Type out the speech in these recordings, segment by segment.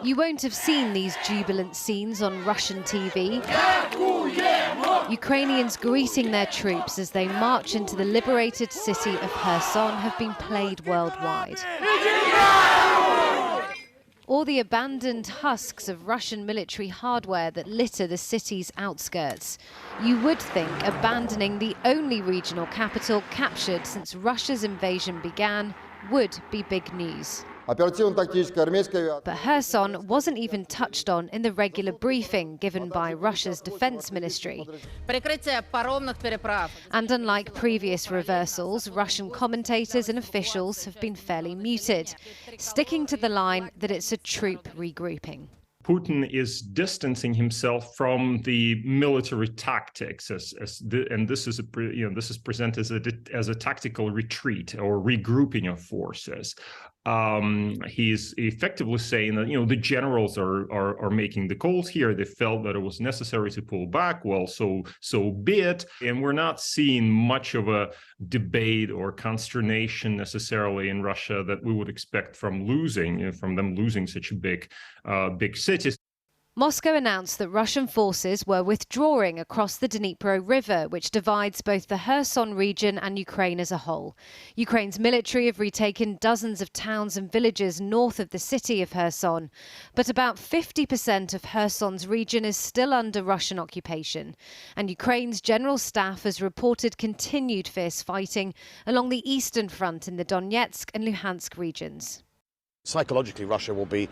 You won't have seen these jubilant scenes on Russian TV. Ukrainians greeting their troops as they march into the liberated city of Kherson have been played worldwide. Or the abandoned husks of Russian military hardware that litter the city's outskirts. You would think abandoning the only regional capital captured since Russia's invasion began would be big news. But Kherson wasn't even touched on in the regular briefing given by Russia's defense ministry. And unlike previous reversals, Russian commentators and officials have been fairly muted, sticking to the line that it's a troop regrouping. Putin is distancing himself from the military tactics, and this is presented as a tactical retreat or regrouping of forces. He's effectively saying that the generals are making the calls here. They felt that it was necessary to pull back. Well, so be it. And we're not seeing much of a debate or consternation necessarily in Russia that we would expect from them losing such big cities. Moscow announced that Russian forces were withdrawing across the Dnipro River, which divides both the Kherson region and Ukraine as a whole. Ukraine's military have retaken dozens of towns and villages north of the city of Kherson, but about 50% of Kherson's region is still under Russian occupation. And Ukraine's general staff has reported continued fierce fighting along the eastern front in the Donetsk and Luhansk regions. Psychologically, Russia will be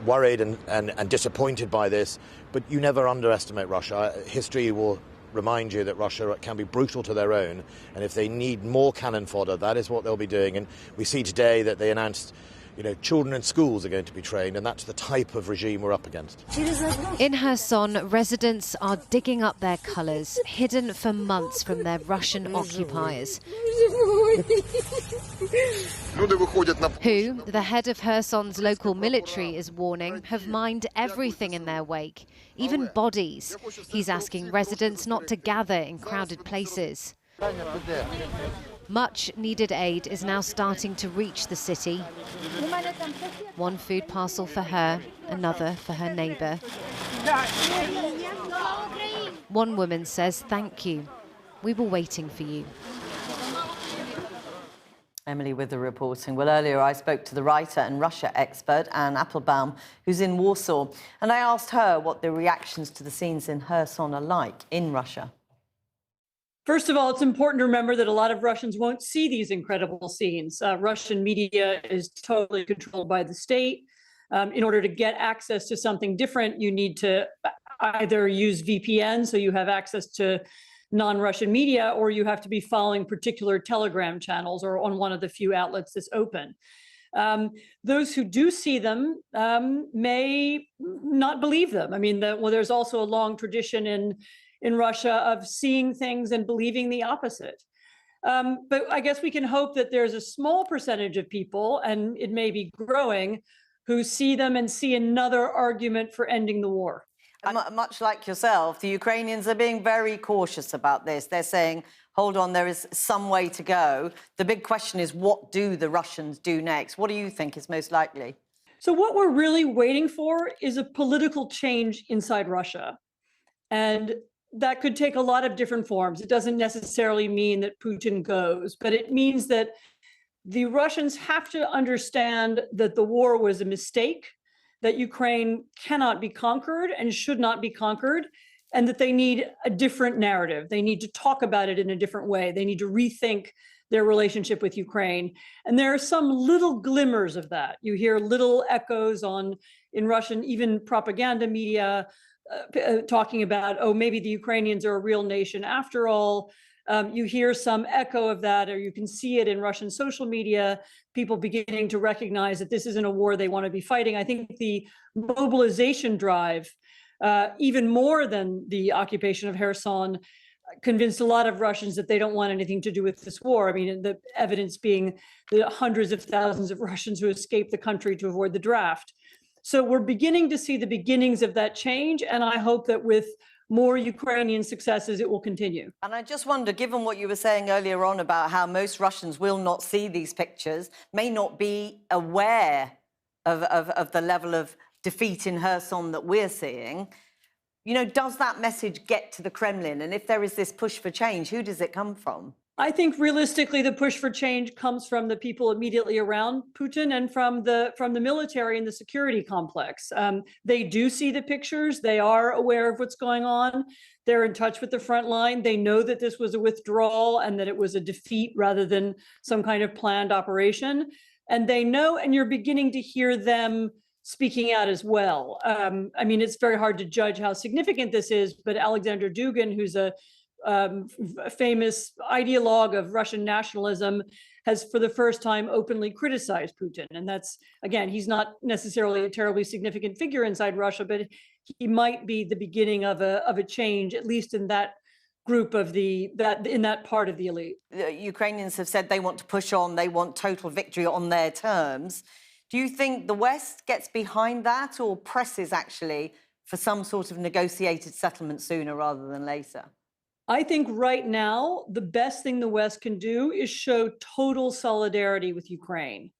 worried and disappointed by this, but you never underestimate Russia. History will remind you that Russia can be brutal to their own, and if they need more cannon fodder, that is what they'll be doing. And we see today that they announced children in schools are going to be trained, and that's the type of regime we're up against. In Kherson, residents are digging up their colours, hidden for months from their Russian occupiers, who, the head of Kherson's local military is warning, have mined everything in their wake, even bodies. He's asking residents not to gather in crowded places. Much needed aid is now starting to reach the city. One food parcel for her, another for her neighbour. One woman says, "Thank you. We were waiting for you." Emily with the reporting. Well, earlier I spoke to the writer and Russia expert, Anne Applebaum, who's in Warsaw, and I asked her what the reactions to the scenes in Kherson are like in Russia. First of all, it's important to remember that a lot of Russians won't see these incredible scenes. Russian media is totally controlled by the state. In order to get access to something different, you need to either use VPN, so you have access to non-Russian media, or you have to be following particular Telegram channels or on one of the few outlets that's open. Those who do see them may not believe them. I mean, there's also a long tradition in Russia of seeing things and believing the opposite. But I guess we can hope that there's a small percentage of people, and it may be growing, who see them and see another argument for ending the war. Much like yourself, the Ukrainians are being very cautious about this. They're saying, hold on, there is some way to go. The big question is, what do the Russians do next? What do you think is most likely? So what we're really waiting for is a political change inside Russia. And that could take a lot of different forms. It doesn't necessarily mean that Putin goes, but it means that the Russians have to understand that the war was a mistake, that Ukraine cannot be conquered and should not be conquered, and that they need a different narrative. They need to talk about it in a different way. They need to rethink their relationship with Ukraine. And there are some little glimmers of that. You hear little echoes in Russian, even propaganda media, talking about, oh, maybe the Ukrainians are a real nation after all. You hear some echo of that, or you can see it in Russian social media, people beginning to recognize that this isn't a war they want to be fighting. I think the mobilization drive, even more than the occupation of Kherson, convinced a lot of Russians that they don't want anything to do with this war. I mean, the evidence being the hundreds of thousands of Russians who escaped the country to avoid the draft. So we're beginning to see the beginnings of that change, and I hope that with more Ukrainian successes, it will continue. And I just wonder, given what you were saying earlier on about how most Russians will not see these pictures, may not be aware of the level of defeat in Kherson that we're seeing. You know, does that message get to the Kremlin? And if there is this push for change, who does it come from? I think realistically, the push for change comes from the people immediately around Putin and from the military and the security complex. They do see the pictures. They are aware of what's going on. They're in touch with the front line. They know that this was a withdrawal and that it was a defeat rather than some kind of planned operation. And they know, and you're beginning to hear them speaking out as well. I mean, it's very hard to judge how significant this is, but Alexander Dugin, who's a famous ideologue of Russian nationalism, has for the first time openly criticized Putin. And that's, again, he's not necessarily a terribly significant figure inside Russia, but he might be the beginning of a change, at least in that group of in that part of the elite. The Ukrainians have said they want to push on, they want total victory on their terms. Do you think the West gets behind that or presses actually for some sort of negotiated settlement sooner rather than later? I think right now, the best thing the West can do is show total solidarity with Ukraine.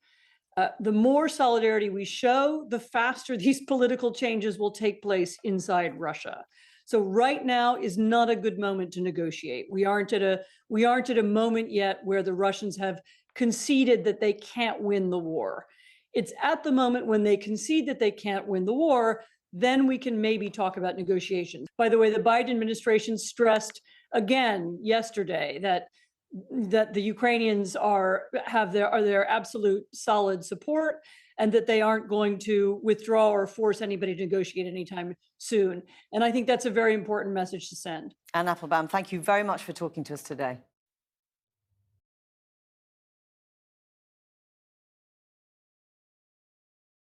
The more solidarity we show, the faster these political changes will take place inside Russia. So right now is not a good moment to negotiate. We aren't at a moment yet where the Russians have conceded that they can't win the war. It's at the moment when they concede that they can't win the war, then we can maybe talk about negotiations. By the way, the Biden administration stressed again yesterday that the Ukrainians have their absolute solid support and that they aren't going to withdraw or force anybody to negotiate anytime soon. And I think that's a very important message to send. Anne Applebaum, thank you very much for talking to us today.